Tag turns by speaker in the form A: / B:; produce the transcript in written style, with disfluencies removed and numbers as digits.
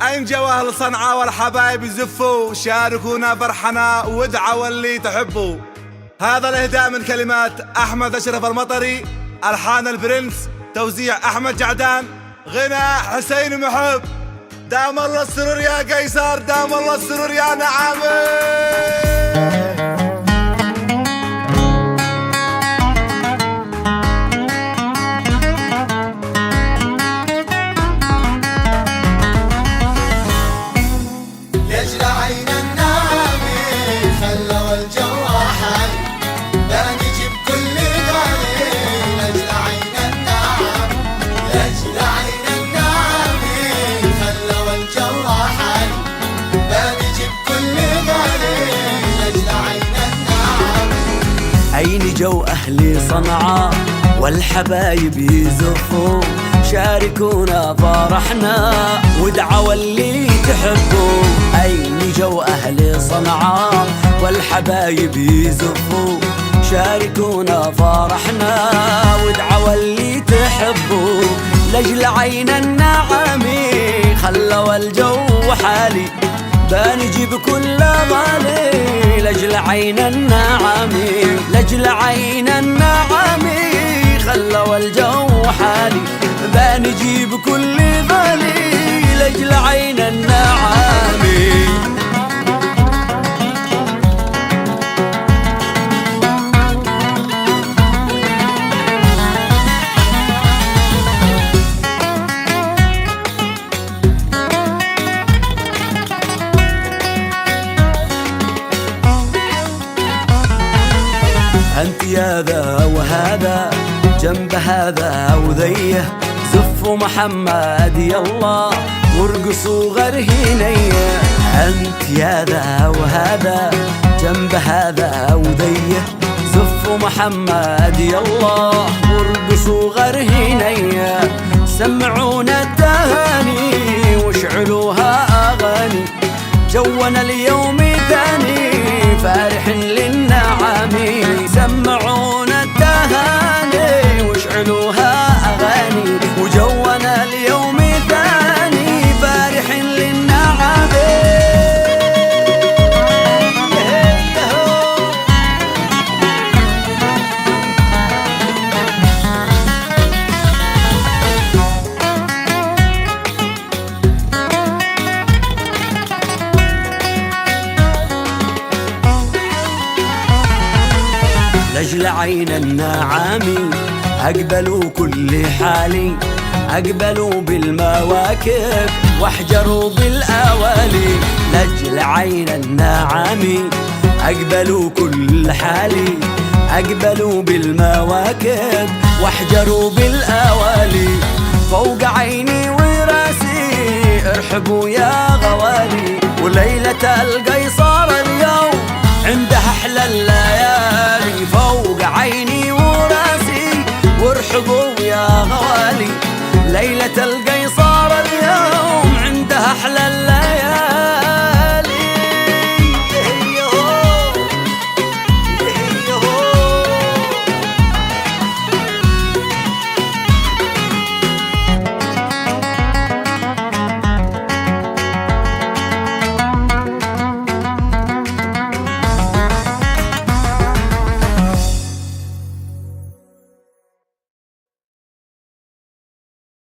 A: انجوا اهل صنعاء والحبايب يزفوا، شاركونا فرحنا وادعوا اللي تحبوا. هذا الاهداء من كلمات احمد اشرف المطري، الحان البرنس، توزيع احمد جعدان، غناء حسين محب. دام الله السرور يا قيصر، دام الله السرور يا نعامي.
B: عيني جو أهل صنعاء والحبايب يزفوا، شاركونا فرحنا وادعوا اللي تحبوا. عيني جو أهل صنعاء والحبايب يزفوا، شاركونا فرحنا وادعوا اللي تحبوا. لجل عين النعامي خلوا الجو حالي، بنجيب كل غالي. لجل عين النعامي، لجل عين النعامي خلوا الجو حالي، بنجيب كل غالي. لجل عين النعامي. انت يا ذا وهذا جنب هذا وذيه، زفوا محمد يلا وارقصوا غرهينيه. انت يا ذا وهذا جنب هذا وذيه، زفوا محمد يلا وارقصوا غرهينيه. سمعونا التهاني واشعلوها اغاني، جونا اليوم ثاني فارح للنعامي. سمعونا التهاني واشعلوها اغاني، وجونا اليوم ثاني فارح للنعامي. لجل عين النعامي أقبلوا كل حالي، أقبلوا بالمواكب واحجروا بالأوالي. لجل عين النعامي أقبلوا كل حالي، أقبلوا بالمواكب واحجروا بالأوالي. فوق عيني وراسي ارحبوا يا غوالي، وليلة القيصر اليوم عندها أحلى